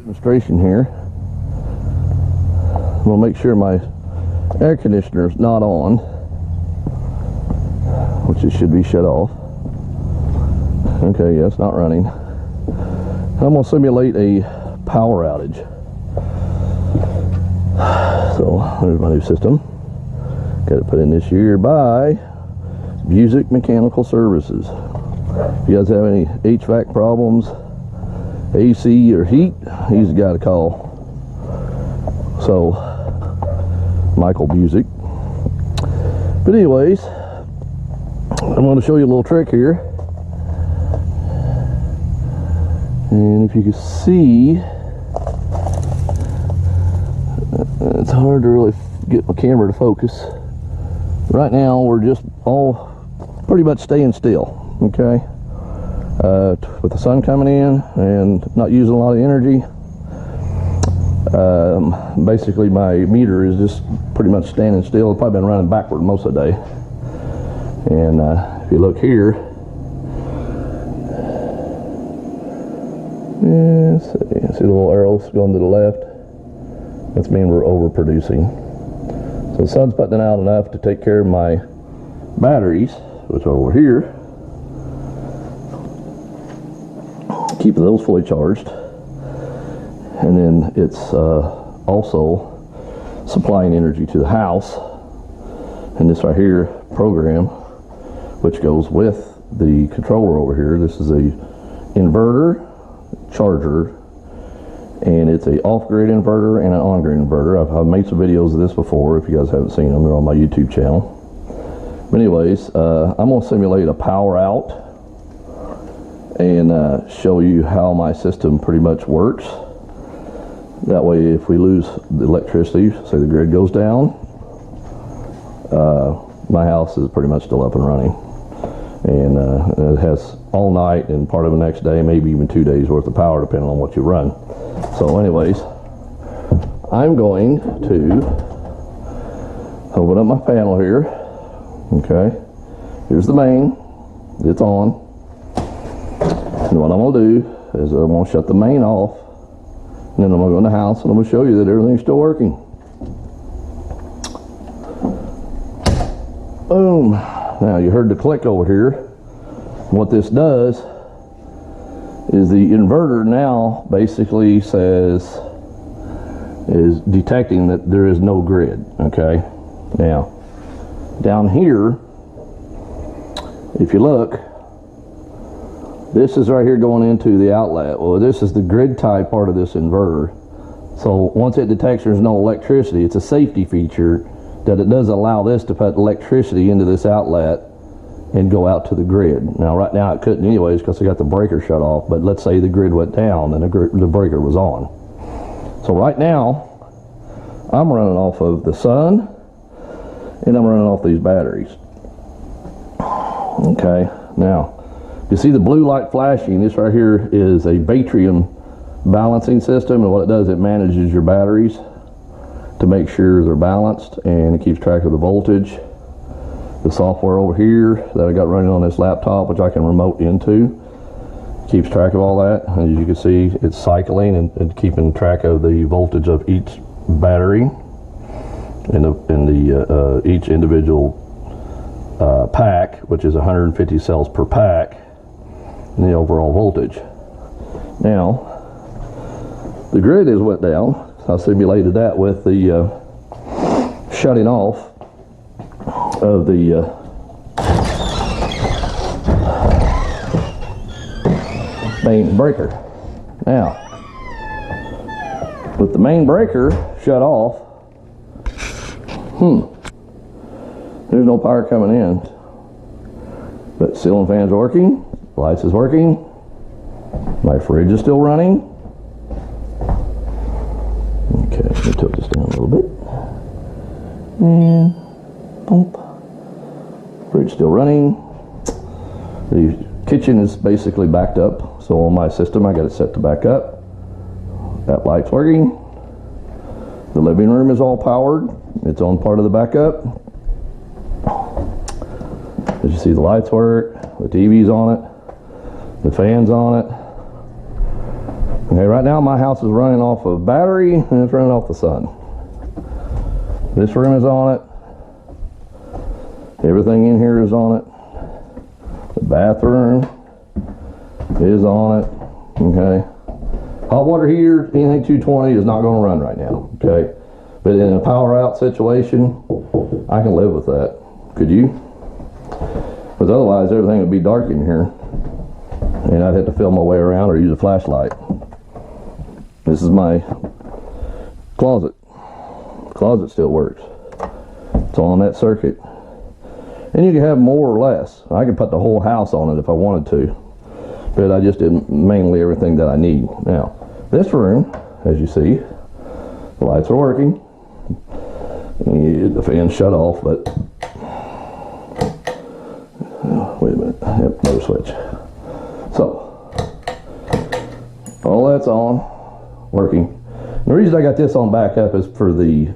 Demonstration here. I'm gonna make sure my air conditioner's not on, which it should be shut off. Okay, yeah, it's not running. I'm gonna simulate a power outage. So there's my new system. Got it put in this year by Busick Mechanical Services. If you guys have any HVAC problems, AC or heat, he's the guy to call. So, Michael Busick. But anyways, I'm going to show you a little trick here. And if you can see, it's hard to really get my camera to focus. Right now, we're just all pretty much staying still, okay? With the sun coming in and not using a lot of energy, basically my meter is just pretty much standing still. It's probably been running backward most of the day. And if you look here, see the little arrows going to the left? That's mean we're overproducing. So the sun's putting out enough to take care of my batteries, which are over here. Keep those fully charged. And then it's also supplying energy to the house. And this right here program, which goes with the controller over here. This is a inverter, charger, and it's a off-grid inverter and an on-grid inverter. I've made some videos of this before. If you guys haven't seen them, they're on my YouTube channel. But anyways, I'm going to simulate a power out and show you how my system pretty much works. That way, if we lose the electricity, say the grid goes down, my house is pretty much still up and running. And it has all night and part of the next day, maybe even 2 days worth of power, depending on what you run. So anyways, I'm going to open up my panel here. Okay, here's the main. It's on. And what I'm going to do is I'm going to shut the main off. And then I'm going to go in the house and I'm going to show you that everything's still working. Boom. Now you heard the click over here. What this does is the inverter now basically is detecting that there is no grid. Okay. Now down here, if you look, this is right here going into the outlet. Well, this is the grid tie part of this inverter. So once it detects there's no electricity, it's a safety feature that it does allow this to put electricity into this outlet and go out to the grid. Now right now it couldn't anyways because I got the breaker shut off, but let's say the grid went down and the breaker was on. So right now I'm running off of the sun and I'm running off these batteries. Okay, now you see the blue light flashing. This right here is a Batrium balancing system, and what it does, it manages your batteries to make sure they're balanced, and it keeps track of the voltage. The software over here that I got running on this laptop, which I can remote into, keeps track of all that. As you can see, it's cycling and keeping track of the voltage of each battery in each individual pack, which is 150 cells per pack, and the overall voltage. Now the grid has went down. I simulated that with the shutting off of the main breaker. Now with the main breaker shut off, there's no power coming in, but ceiling fans are working, lights is working, my fridge is still running. Okay, let me tilt this down a little bit, and boom, fridge still running. The kitchen is basically backed up, so on my system I got it set to back up. That light's working. The living room is all powered, it's on part of the backup. As you see, the lights work, the TV's on it, the fan's on it. Okay, right now my house is running off of battery and it's running off the sun. This room is on it. Everything in here is on it. The bathroom is on it. Okay. Hot water heater, anything 220 is not going to run right now. Okay. But in a power out situation, I can live with that. Could you? Because otherwise everything would be dark in here. And I'd have to feel my way around or use a flashlight. This is my closet. Closet still works. It's on that circuit. And you can have more or less. I could put the whole house on it if I wanted to. But I just did mainly everything that I need. Now, this room, as you see, the lights are working. The fan shut off, but wait a minute. Yep, no switch. So, all that's on, working. And the reason I got this on backup is for the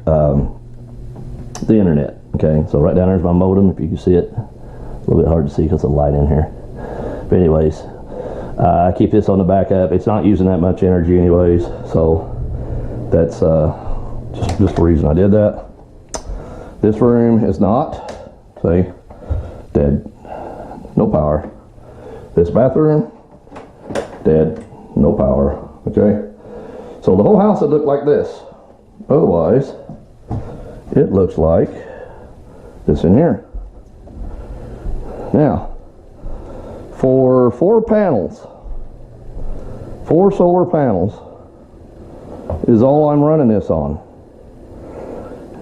internet. Okay, so right down there's my modem. If you can see it, a little bit hard to see because of the light in here. But anyways, I keep this on the backup. It's not using that much energy anyways, so that's just the reason I did that. This room is not, see, dead, no power. This bathroom, dead, no power. Okay, so the whole house would look like this. Otherwise, it looks like this in here. Now, for 4 panels, 4 solar panels is all I'm running this on.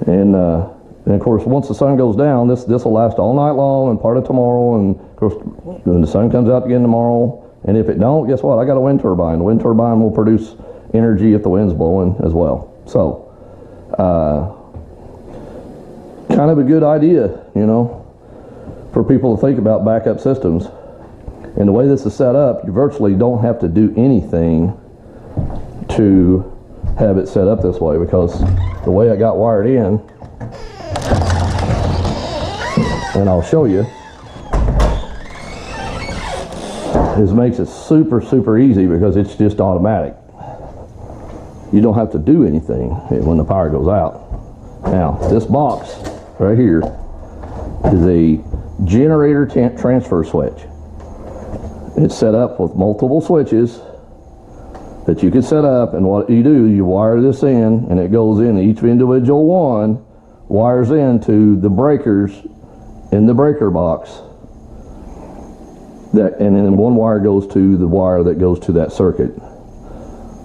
And of course, once the sun goes down, this will last all night long and part of tomorrow. And of course, when the sun comes out again tomorrow, and if it don't, guess what? I got a wind turbine. The wind turbine will produce energy if the wind's blowing as well. So, kind of a good idea, you know, for people to think about backup systems. And the way this is set up, you virtually don't have to do anything to have it set up this way, because the way I got wired in, and I'll show you, is makes it super easy because it's just automatic. You don't have to do anything when the power goes out. Now, this box right here is a generator transfer switch. It's set up with multiple switches that you can set up, and what you do, you wire this in, and it goes in. Each individual one wires into the breakers in the breaker box. And then one wire goes to the wire that goes to that circuit.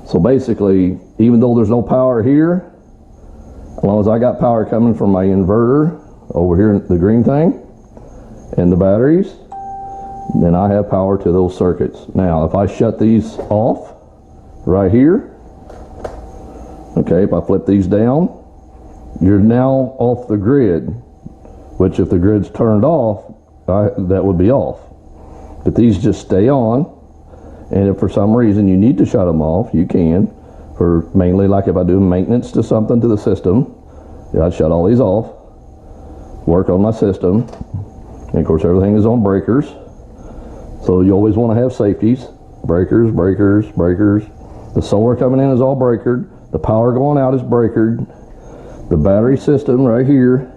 So basically, even though there's no power here, as long as I got power coming from my inverter over here, the green thing, and the batteries, then I have power to those circuits. Now, if I shut these off right here, okay, if I flip these down, you're now off the grid, which if the grid's turned off, that would be off. But these just stay on, and if for some reason you need to shut them off, you can. For mainly like if I do maintenance to something to the system, yeah, I'd shut all these off, work on my system, and of course everything is on breakers. So you always want to have safeties, breakers. The solar coming in is all breakered. The power going out is breakered. The battery system right here,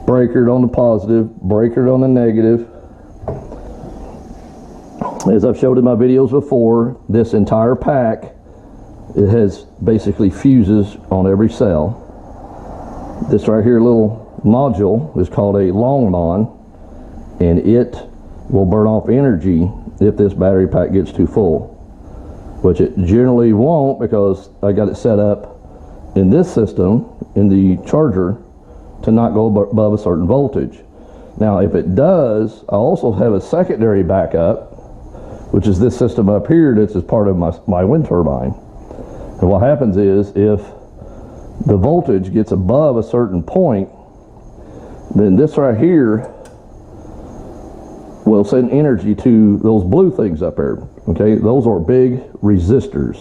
breakered on the positive, breakered on the negative. As I've showed in my videos before, this entire pack, it has basically fuses on every cell. This right here little module is called a Longmon, and it will burn off energy if this battery pack gets too full, which it generally won't, because I got it set up in this system in the charger to not go above a certain voltage. Now if it does, I also have a secondary backup, which is this system up here that's as part of my wind turbine. And what happens is, if the voltage gets above a certain point, then this right here will send energy to those blue things up there. Okay, those are big resistors,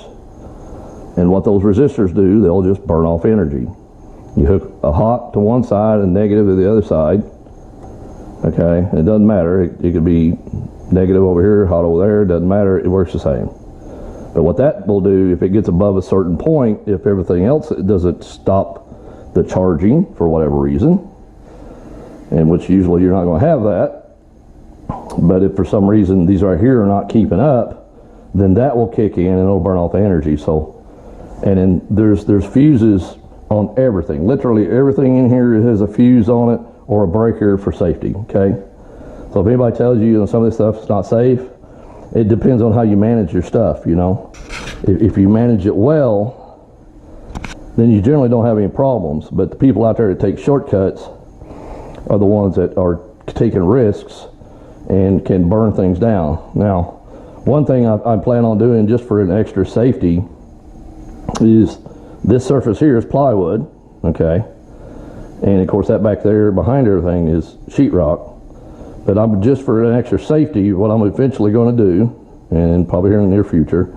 and what those resistors do, they'll just burn off energy. You hook a hot to one side and negative to the other side. Okay, it doesn't matter. It could be negative over here, hot over there. It doesn't matter. It works the same. But what that will do, if it gets above a certain point, if everything else doesn't stop the charging for whatever reason, and which usually you're not going to have that, but if for some reason these right here are not keeping up, then that will kick in and it'll burn off the energy. So, and then there's fuses on everything. Literally everything in here has a fuse on it or a breaker for safety, okay? So if anybody tells you, some of this stuff is not safe, it depends on how you manage your stuff, you know. If you manage it well, then you generally don't have any problems. But the people out there that take shortcuts are the ones that are taking risks and can burn things down. Now, one thing I plan on doing just for an extra safety is this surface here is plywood, okay? And of course that back there behind everything is sheetrock. But I'm just for an extra safety, what I'm eventually going to do, and probably here in the near future,